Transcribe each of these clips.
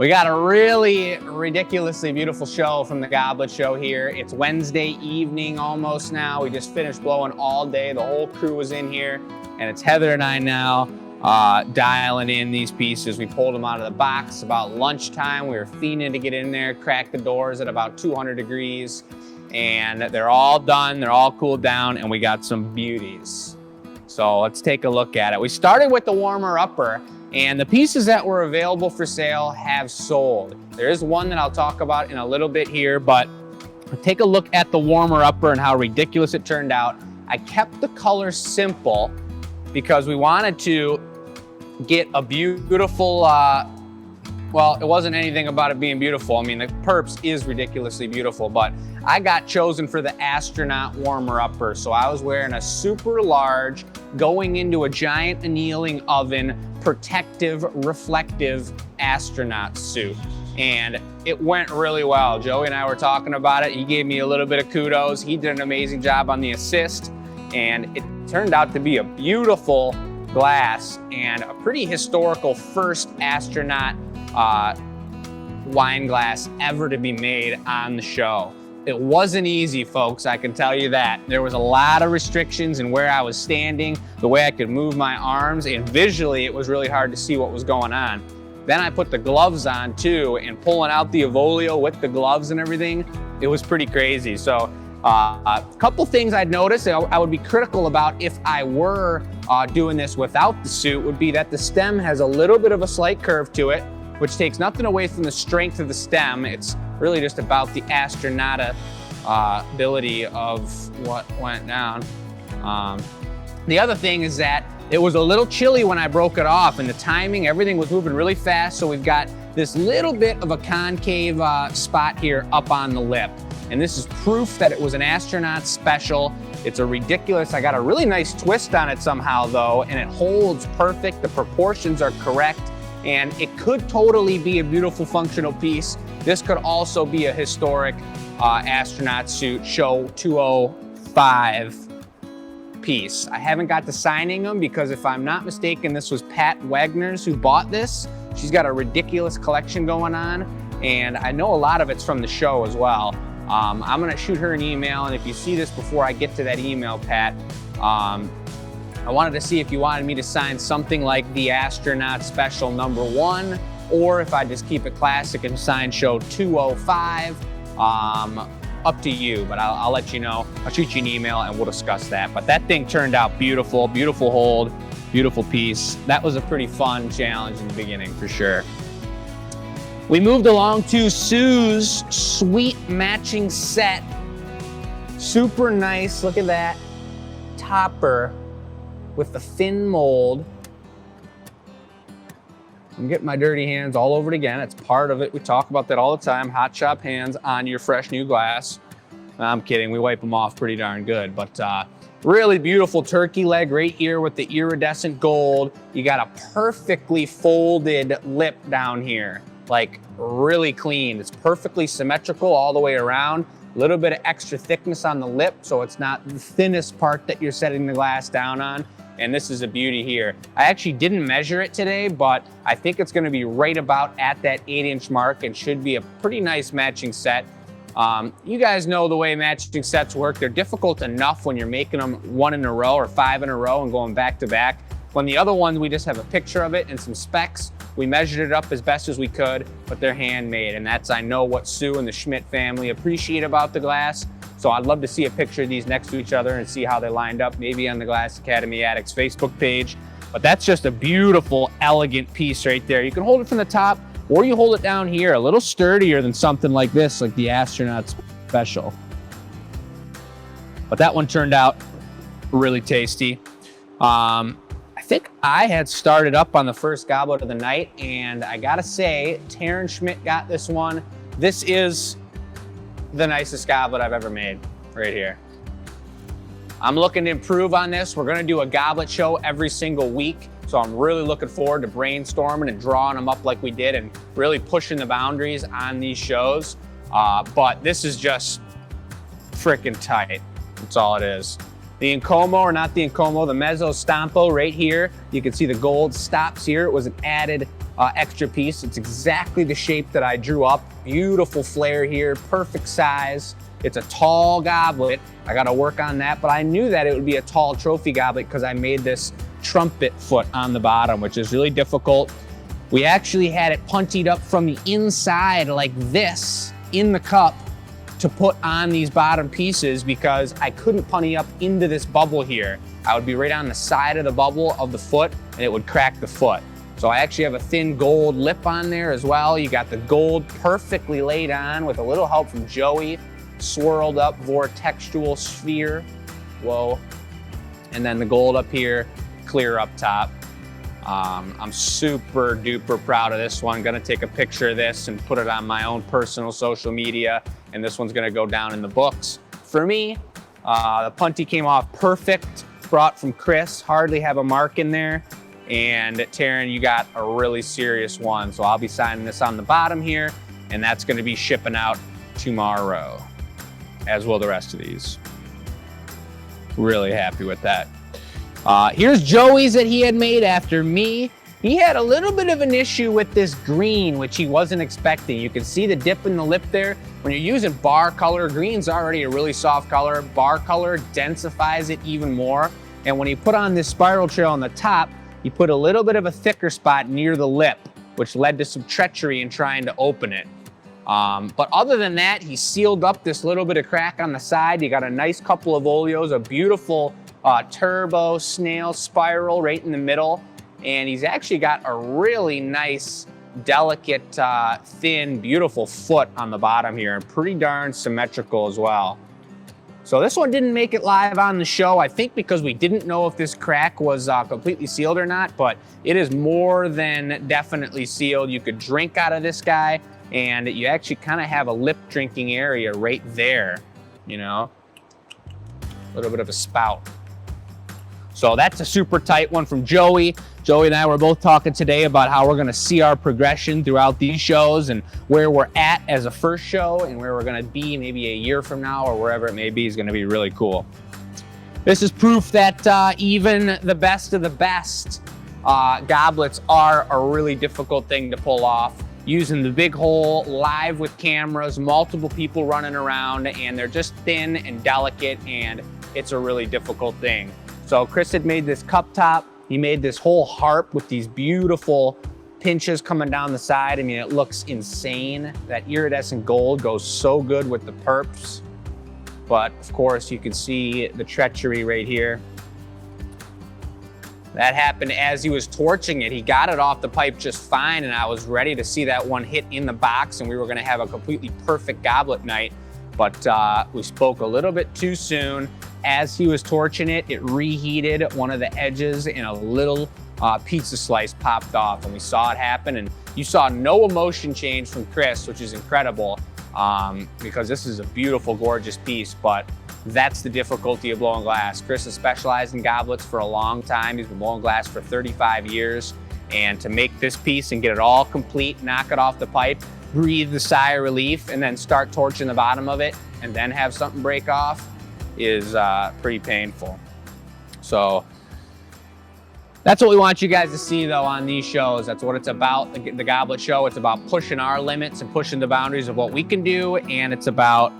We got a really ridiculously beautiful show from the Goblet Show here. It's Wednesday evening almost now. We just finished blowing all day. The whole crew was in here, and it's Heather and I now dialing in these pieces. We pulled them out of the box about lunchtime. We were fiending to get in there, crack the doors at about 200 degrees, and they're all done. They're all cooled down, and we got some beauties. So let's take a look at it. We started with the warmer upper, and the pieces that were available for sale have sold. There is one that I'll talk about in a little bit here, but take a look at the warmer upper and how ridiculous it turned out. I kept the color simple because we wanted to get a beautiful, well, it wasn't anything about it being beautiful. I mean, the Purps is ridiculously beautiful, but I got chosen for the astronaut warmer upper. So I was wearing a super large, going into a giant annealing oven, protective, reflective astronaut suit. And it went really well. Joey and I were talking about it. He gave me a little bit of kudos. He did an amazing job on the assist. And it turned out to be a beautiful glass and a pretty historical first astronaut wine glass ever to be made on the show. It wasn't easy, folks, I can tell you that. There was a lot of restrictions in where I was standing, the way I could move my arms, and visually it was really hard to see what was going on. Then I put the gloves on too, and pulling out the Evolio with the gloves and everything, it was pretty crazy. So a couple things I'd noticed I would be critical about if I were doing this without the suit would be that the stem has a little bit of a slight curve to it, which takes nothing away from the strength of the stem. It's really just about the astronauta ability of what went down. The other thing is that it was a little chilly when I broke it off, and the timing, everything was moving really fast, so we've got this little bit of a concave spot here up on the lip. And this is proof that it was an astronaut special. It's a ridiculous, I got a really nice twist on it somehow though, and it holds perfect, the proportions are correct, and it could totally be a beautiful functional piece. This could also be a historic astronaut suit show 205 piece. I haven't got to signing them because if I'm not mistaken, this was Pat Wagner's who bought this. She's got a ridiculous collection going on, and I know a lot of it's from the show as well. I'm gonna shoot her an email, and if you see this before I get to that email, Pat, I wanted to see if you wanted me to sign something like the Astronaut Special #1, or if I just keep it classic and sign show 205. Up to you, but I'll let you know. I'll shoot you an email and we'll discuss that. But that thing turned out beautiful, beautiful hold, beautiful piece. That was a pretty fun challenge in the beginning for sure. We moved along to Sue's sweet matching set. Super nice, look at that topper with the thin mold. I'm getting my dirty hands all over it again. It's part of it. We talk about that all the time. Hot shop hands on your fresh new glass. I'm kidding, we wipe them off pretty darn good, but really beautiful turkey leg right here with the iridescent gold. You got a perfectly folded lip down here, like really clean. It's perfectly symmetrical all the way around. A little bit of extra thickness on the lip, so it's not the thinnest part that you're setting the glass down on. And this is a beauty here. I actually didn't measure it today, but I think it's gonna be right about at that 8-inch mark and should be a pretty nice matching set. You guys know the way matching sets work. They're difficult enough when you're making them 1 in a row or 5 in a row and going back to back. When the other ones, we just have a picture of it and some specs. We measured it up as best as we could, but they're handmade. And that's, I know, what Sue and the Schmidt family appreciate about the glass. So I'd love to see a picture of these next to each other and see how they lined up, maybe on the Glass Academy Addicts Facebook page. But that's just a beautiful, elegant piece right there. You can hold it from the top, or you hold it down here, a little sturdier than something like this, like the Astronaut Special. But that one turned out really tasty. I think I had started up on the first goblet of the night, and I gotta say, Taryn Schmidt got this one. This is the nicest goblet I've ever made, right here. I'm looking to improve on this. We're gonna do a goblet show every single week, so I'm really looking forward to brainstorming and drawing them up like we did and really pushing the boundaries on these shows. But this is just freaking tight. That's all it is. The Incomo, or not the Incomo, the Mezzo Stampo right here. You can see the gold stops here. It was an added extra piece. It's exactly the shape that I drew up. Beautiful flare here, perfect size. It's a tall goblet. I gotta work on that, but I knew that it would be a tall trophy goblet because I made this trumpet foot on the bottom, which is really difficult. We actually had it puntied up from the inside like this in the cup to put on these bottom pieces because I couldn't punty up into this bubble here. I would be right on the side of the bubble of the foot and it would crack the foot. So I actually have a thin gold lip on there as well. You got the gold perfectly laid on with a little help from Joey. Swirled up vortexual sphere. Whoa. And then the gold up here, clear up top. I'm super duper proud of this one. Gonna take a picture of this and put it on my own personal social media. And this one's gonna go down in the books. For me, the punty came off perfect. Brought from Chris, hardly have a mark in there. And Taryn, you got a really serious one. So I'll be signing this on the bottom here, and that's gonna be shipping out tomorrow, as will the rest of these. Really happy with that. Here's Joey's that he had made after me. He had a little bit of an issue with this green, which he wasn't expecting. You can see the dip in the lip there. When you're using bar color, green's already a really soft color. Bar color densifies it even more. And when he put on this spiral trail on the top, he put a little bit of a thicker spot near the lip, which led to some treachery in trying to open it. But other than that, he sealed up this little bit of crack on the side. You got a nice couple of oleos, a beautiful turbo snail spiral right in the middle. And he's actually got a really nice, delicate, thin, beautiful foot on the bottom here, and pretty darn symmetrical as well. So this one didn't make it live on the show, I think because we didn't know if this crack was completely sealed or not, but it is more than definitely sealed. You could drink out of this guy, and you actually kind of have a lip drinking area right there, you know, a little bit of a spout. So that's a super tight one from Joey. Joey and I were both talking today about how we're gonna see our progression throughout these shows and where we're at as a first show and where we're gonna be maybe a year from now or wherever it may be is gonna be really cool. This is proof that even the best of the best goblets are a really difficult thing to pull off. Using the big hole, live with cameras, multiple people running around, and they're just thin and delicate, and it's a really difficult thing. So Chris had made this cup top. He made this whole harp with these beautiful pinches coming down the side. I mean, it looks insane. That iridescent gold goes so good with the perps. But of course, you can see the treachery right here. That happened as he was torching it. He got it off the pipe just fine, and I was ready to see that one hit in the box, and we were gonna have a completely perfect goblet night. But we spoke a little bit too soon. As he was torching it, it reheated one of the edges, and a little pizza slice popped off, and we saw it happen. And you saw no emotion change from Chris, which is incredible, because this is a beautiful, gorgeous piece, but that's the difficulty of blowing glass. Chris has specialized in goblets for a long time. He's been blowing glass for 35 years. And to make this piece and get it all complete, knock it off the pipe, breathe the sigh of relief, and then start torching the bottom of it, and then have something break off is pretty painful. So that's what we want you guys to see though on these shows. That's what it's about, the Goblet Show. It's about pushing our limits and pushing the boundaries of what we can do, and it's about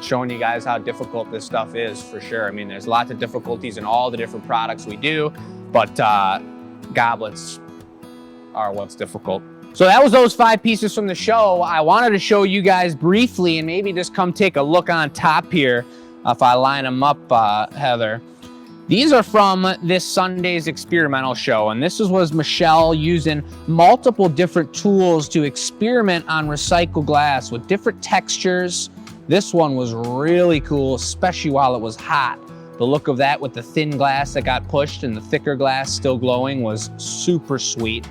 showing you guys how difficult this stuff is for sure. I mean, there's lots of difficulties in all the different products we do, but goblets are what's difficult. So that was those 5 pieces from the show. I wanted to show you guys briefly and maybe just come take a look on top here. If I line them up, Heather. These are from this Sunday's experimental show, and this was Michelle using multiple different tools to experiment on recycled glass with different textures. This one was really cool, especially while it was hot. The look of that with the thin glass that got pushed and the thicker glass still glowing was super sweet.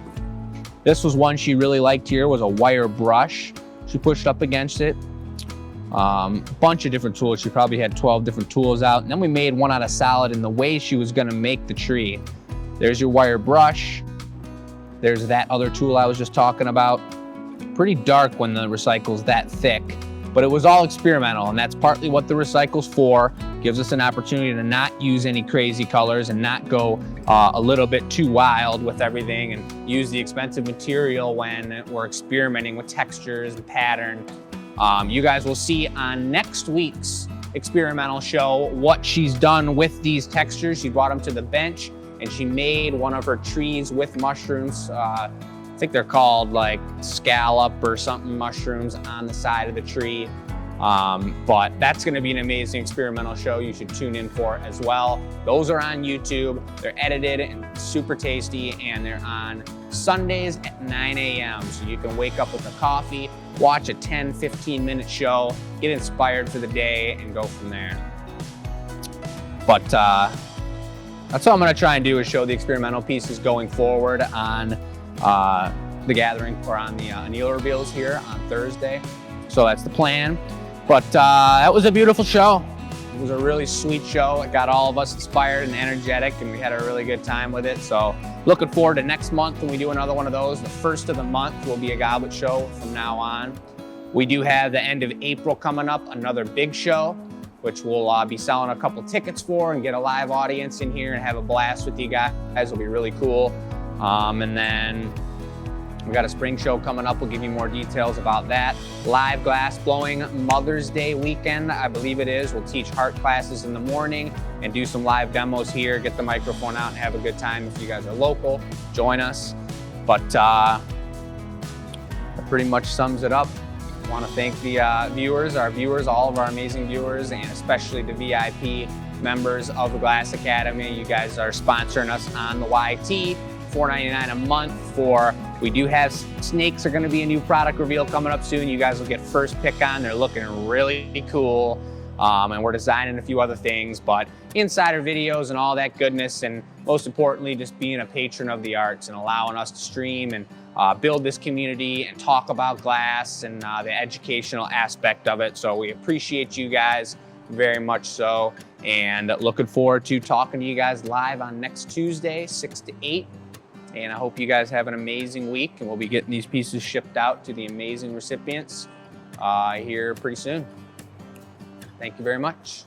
This was one she really liked here, was a wire brush. She pushed up against it. Bunch of different tools. She probably had 12 different tools out. And then we made one out of solid in the way she was gonna make the tree. There's your wire brush. There's that other tool I was just talking about. Pretty dark when the recycle's that thick, but it was all experimental, and that's partly what the recycle's for. Gives us an opportunity to not use any crazy colors and not go a little bit too wild with everything, and use the expensive material when we're experimenting with textures and pattern. You guys will see on next week's experimental show what she's done with these textures. She brought them to the bench and she made one of her trees with mushrooms. I think they're called like scallop or something mushrooms on the side of the tree. But that's gonna be an amazing experimental show you should tune in for as well. Those are on YouTube. They're edited and super tasty, and they're on Sundays at 9 a.m. So you can wake up with a coffee, watch a 10-15 minute show, get inspired for the day, and go from there. But that's all I'm gonna try and do, is show the experimental pieces going forward on the gathering, or on the anneal reveals here on Thursday. So that's the plan. But that was a beautiful show. It was a really sweet show. It got all of us inspired and energetic, and we had a really good time with it. So looking forward to next month when we do another one of those. The first of the month will be a Goblet show from now on. We do have the end of April coming up, another big show, which we'll be selling a couple tickets for and get a live audience in here and have a blast with you guys. It'll be really cool. And then we got a spring show coming up. We'll give you more details about that. Live glass blowing Mother's Day weekend, I believe it is. We'll teach art classes in the morning and do some live demos here, get the microphone out and have a good time. If you guys are local, join us. But that pretty much sums it up. I want to thank the our viewers, all of our amazing viewers, and especially the VIP members of the Glass Academy. You guys are sponsoring us on the YT. $4.99 a month for, we do have snakes are going to be a new product reveal coming up soon. You guys will get first pick on. They're looking really cool. And we're designing a few other things, but insider videos and all that goodness. And most importantly, just being a patron of the arts and allowing us to stream and build this community and talk about glass and the educational aspect of it. So we appreciate you guys very much so. And looking forward to talking to you guys live on next Tuesday, 6 to 8. And I hope you guys have an amazing week, and we'll be getting these pieces shipped out to the amazing recipients here pretty soon. Thank you very much.